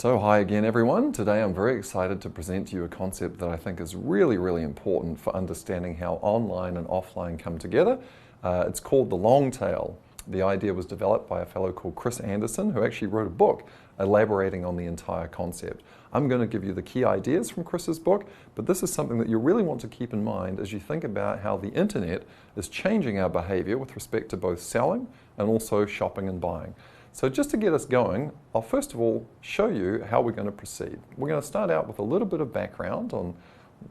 So hi again everyone. Today I'm very excited to present to you a concept that I think is really important for understanding how online and offline come together. It's called the long tail. The idea was developed by a fellow called Chris Anderson, who actually wrote a book elaborating on the entire concept. I'm going to give you the key ideas from Chris's book, but this is something that you really want to keep in mind as you think about how the internet is changing our behavior with respect to both selling and also shopping and buying. So just to get us going, I'll first of all show you how we're going to proceed. We're going to start out with a little bit of background on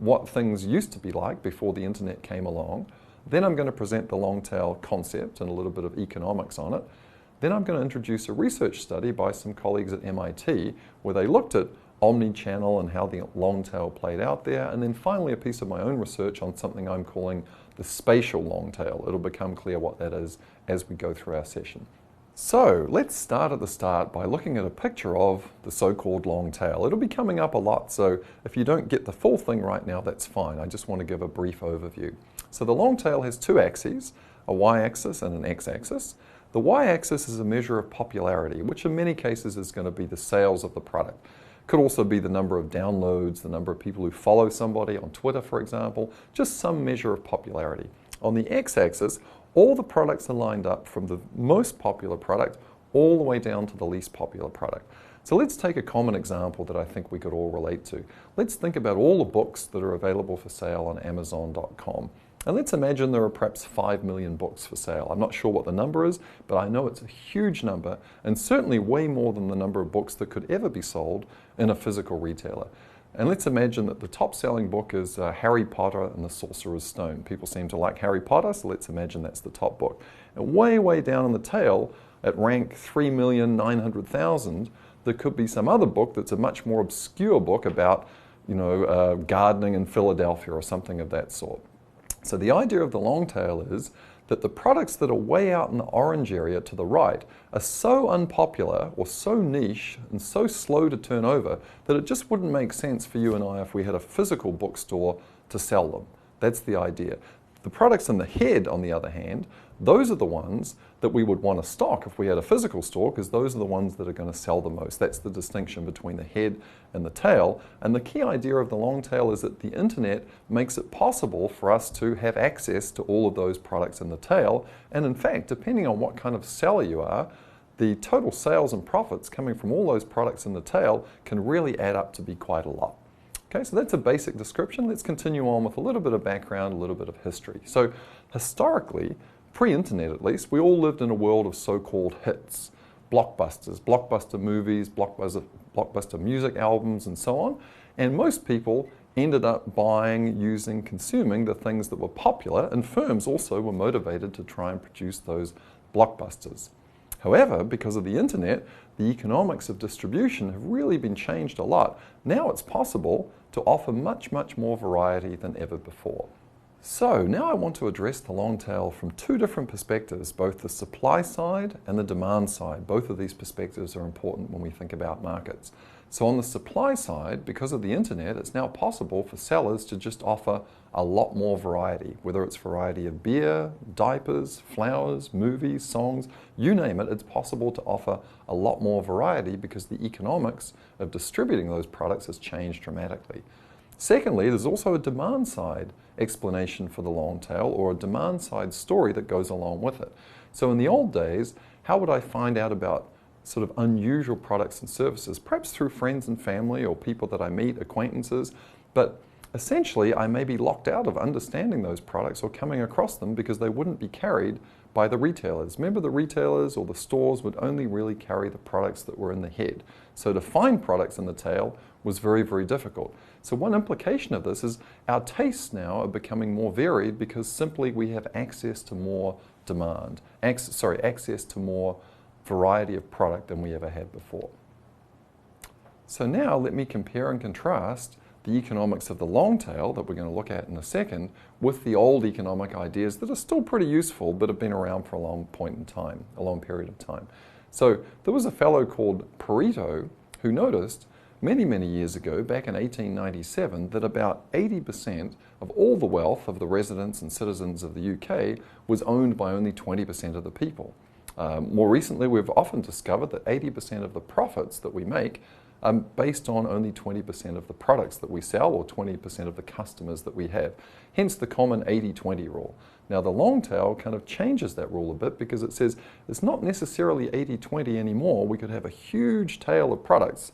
what things used to be like before the internet came along. Then I'm going to present the long tail concept and a little bit of economics on it. Then I'm going to introduce a research study by some colleagues at MIT where they looked at omni-channel and how the long tail played out there. And then finally a piece of my own research on something I'm calling the spatial long tail. It'll become clear what that is as we go through our session. So let's start at the start by looking at a picture of the so-called long tail. It'll be coming up a lot, so if you don't get the full thing right now, that's fine. I just want to give a brief overview. So the long tail has two axes, a y-axis and an x-axis. The y-axis is a measure of popularity, which in many cases is going to be the sales of the product. Could also be the number of downloads, the number of people who follow somebody on Twitter, for example, just some measure of popularity. On the x-axis, all the products are lined up from the most popular product all the way down to the least popular product. So let's take a common example that I think we could all relate to. Let's think about all the books that are available for sale on Amazon.com. And let's imagine there are perhaps 5 million books for sale. I'm not sure what the number is, but I know it's a huge number and certainly way more than the number of books that could ever be sold in a physical retailer. And let's imagine that the top-selling book is Harry Potter and the Sorcerer's Stone. People seem to like Harry Potter, so let's imagine that's the top book. And way down in the tail, at rank 3,900,000, there could be some other book that's a much more obscure book about, gardening in Philadelphia or something of that sort. So the idea of the long tail is that the products that are way out in the orange area to the right are so unpopular or so niche and so slow to turn over that it just wouldn't make sense for you and I if we had a physical bookstore to sell them. That's the idea. The products in the head, on the other hand, those are the ones that we would want to stock if we had a physical store, because those are the ones that are going to sell the most. That's the distinction between the head and the tail. And the key idea of the long tail is that the internet makes it possible for us to have access to all of those products in the tail. And in fact, depending on what kind of seller you are, the total sales and profits coming from all those products in the tail can really add up to be quite a lot. Okay, so that's a basic description. Let's continue on with a little bit of background, a little bit of history. So historically, pre-internet at least, we all lived in a world of so-called hits, blockbusters, blockbuster movies, blockbuster music albums, and so on. And most people ended up buying, using, consuming the things that were popular, and firms also were motivated to try and produce those blockbusters. However, because of the internet, the economics of distribution have really been changed a lot. Now it's possible to offer much more variety than ever before. So now I want to address the long tail from two different perspectives, both the supply side and the demand side. Both of these perspectives are important when we think about markets. So on the supply side, because of the internet, it's now possible for sellers to just offer a lot more variety, whether it's variety of beer, diapers, flowers, movies, songs, you name it, it's possible to offer a lot more variety because the economics of distributing those products has changed dramatically. Secondly, there's also a demand side explanation for the long tail, or a demand side story that goes along with it. So in the old days, how would I find out about sort of unusual products and services? Perhaps through friends and family or people that I meet, acquaintances, but essentially I may be locked out of understanding those products or coming across them because they wouldn't be carried by the retailers. Remember, the retailers or the stores would only really carry the products that were in the head. So to find products in the tail was very difficult. So one implication of this is our tastes now are becoming more varied because simply we have access to more demand, access to more variety of product than we ever had before. So now let me compare and contrast the economics of the long tail that we're going to look at in a second with the old economic ideas that are still pretty useful but have been around for a long point in time, a long period of time. So there was a fellow called Pareto who noticed many years ago, back in 1897, that about 80% of all the wealth of the residents and citizens of the UK was owned by only 20% of the people. More recently, we've often discovered that 80% of the profits that we make based on only 20% of the products that we sell or 20% of the customers that we have. Hence the common 80-20 rule. Now the long tail kind of changes that rule a bit because it says it's not necessarily 80-20 anymore. We could have a huge tail of products,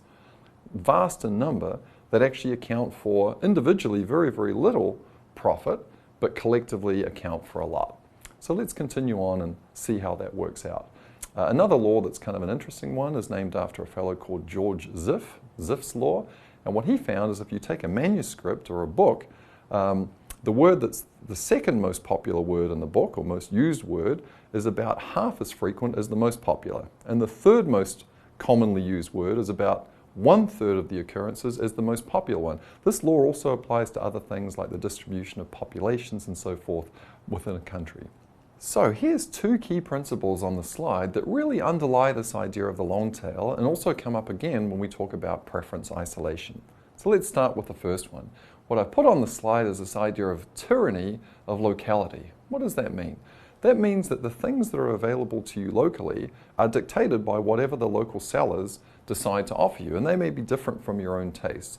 vast in number, that actually account for individually very, very little profit, but collectively account for a lot. So let's continue on and see how that works out. Another law that's kind of an interesting one is named after a fellow called George Ziff, Ziff's law. And what he found is if you take a manuscript or a book, the word that's the second most popular word in the book, or most used word, is about half as frequent as the most popular. And the third most commonly used word is about 1/3 of the occurrences as the most popular one. This law also applies to other things like the distribution of populations and so forth within a country. So here's two key principles on the slide that really underlie this idea of the long tail and also come up again when we talk about preference isolation. So let's start with the first one. What I put on the slide is this idea of tyranny of locality. What does that mean? That means that the things that are available to you locally are dictated by whatever the local sellers decide to offer you, and they may be different from your own tastes.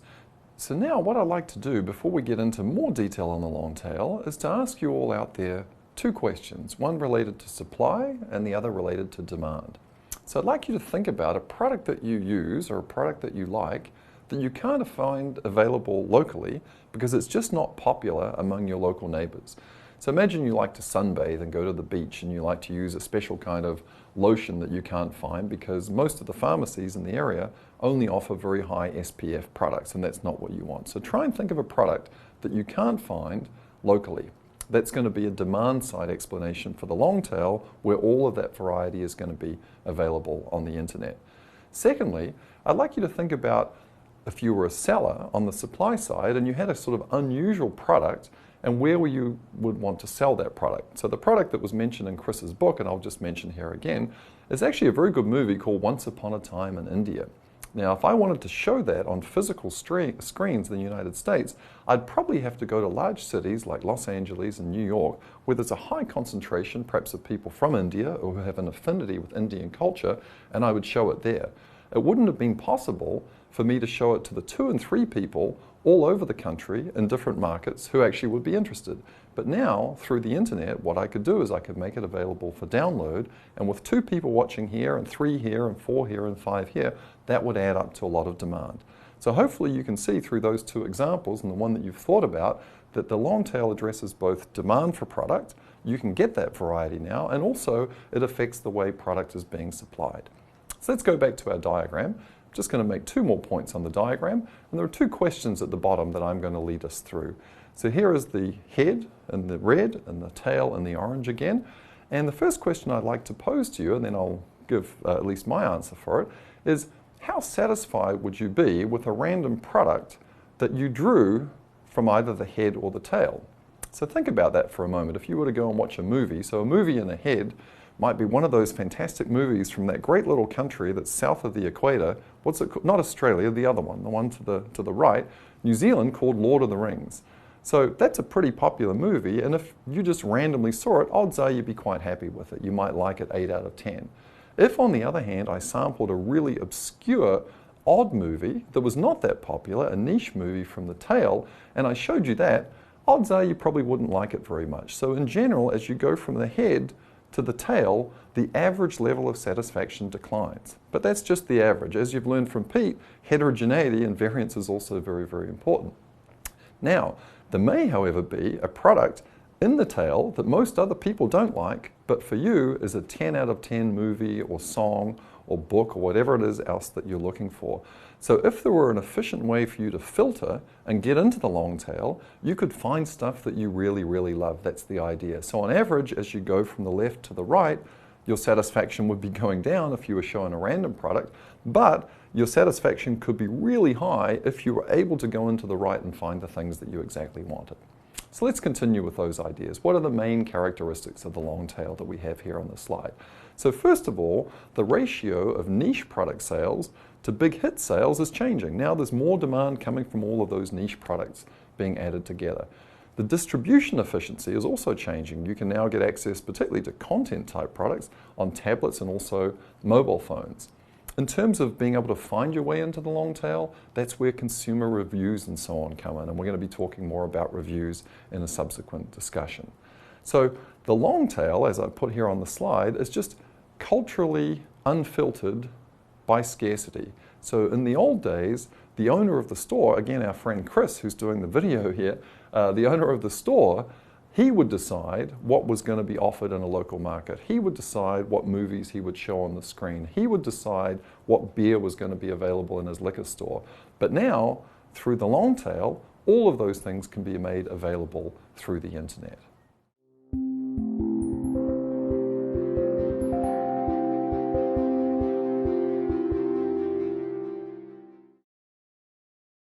So now what I'd like to do before we get into more detail on the long tail is to ask you all out there two questions, one related to supply and the other related to demand. So I'd like you to think about a product that you use or a product that you like that you can't find available locally because it's just not popular among your local neighbors. So imagine you like to sunbathe and go to the beach and you like to use a special kind of lotion that you can't find because most of the pharmacies in the area only offer very high SPF products, and that's not what you want. So try and think of a product that you can't find locally. That's going to be a demand side explanation for the long tail where all of that variety is going to be available on the internet. Secondly, I'd like you to think about if you were a seller on the supply side and you had a sort of unusual product and where you would want to sell that product. So the product that was mentioned in Chris's book, and I'll just mention here again, is actually a very good movie called Once Upon a Time in India. Now, if I wanted to show that on physical screens in the United States, I'd probably have to go to large cities like Los Angeles and New York, where there's a high concentration, perhaps of people from India or who have an affinity with Indian culture, and I would show it there. It wouldn't have been possible for me to show it to the 2 and 3 people all over the country in different markets who actually would be interested. But now, through the internet, what I could do is I could make it available for download, and with 2 people watching here, and 3 here, and 4 here, and 5 here, that would add up to a lot of demand. So hopefully you can see through those 2 examples, and the one that you've thought about, that the long tail addresses both demand for product, you can get that variety now, and also it affects the way product is being supplied. So let's go back to our diagram. I'm just going to make 2 more points on the diagram, and there are 2 questions at the bottom that I'm going to lead us through. So here is the head in the red and the tail in the orange again. And the first question I'd like to pose to you, and then I'll give at least my answer for it, is how satisfied would you be with a random product that you drew from either the head or the tail? So think about that for a moment. If you were to go and watch a movie, so a movie in a head might be one of those fantastic movies from that great little country that's south of the equator. What's it called? Not Australia, the other one, the one to the right, New Zealand, called Lord of the Rings. So that's a pretty popular movie, and if you just randomly saw it, odds are you'd be quite happy with it. You might like it 8 out of 10. If, on the other hand, I sampled a really obscure, odd movie that was not that popular, a niche movie from the tail, and I showed you that, odds are you probably wouldn't like it very much. So in general, as you go from the head to the tail, the average level of satisfaction declines. But that's just the average. As you've learned from Pete, heterogeneity and variance is also very, very important. Now, there may, however, be a product in the tail that most other people don't like, but for you is a 10 out of 10 movie or song or book or whatever it is else that you're looking for. So if there were an efficient way for you to filter and get into the long tail, you could find stuff that you really, really love. That's the idea. So on average, as you go from the left to the right, your satisfaction would be going down if you were showing a random product, but your satisfaction could be really high if you were able to go into the right and find the things that you exactly wanted. So let's continue with those ideas. What are the main characteristics of the long tail that we have here on the slide? So first of all, the ratio of niche product sales to big hit sales is changing. Now there's more demand coming from all of those niche products being added together. The distribution efficiency is also changing. You can now get access particularly to content type products on tablets and also mobile phones. In terms of being able to find your way into the long tail, that's where consumer reviews and so on come in. And we're going to be talking more about reviews in a subsequent discussion. So the long tail, as I put here on the slide, is just culturally unfiltered by scarcity. So in the old days, the owner of the store, again our friend Chris who's doing the video here, the owner of the store, he would decide what was going to be offered in a local market. He would decide what movies he would show on the screen. He would decide what beer was going to be available in his liquor store. But now, through the long tail, all of those things can be made available through the internet.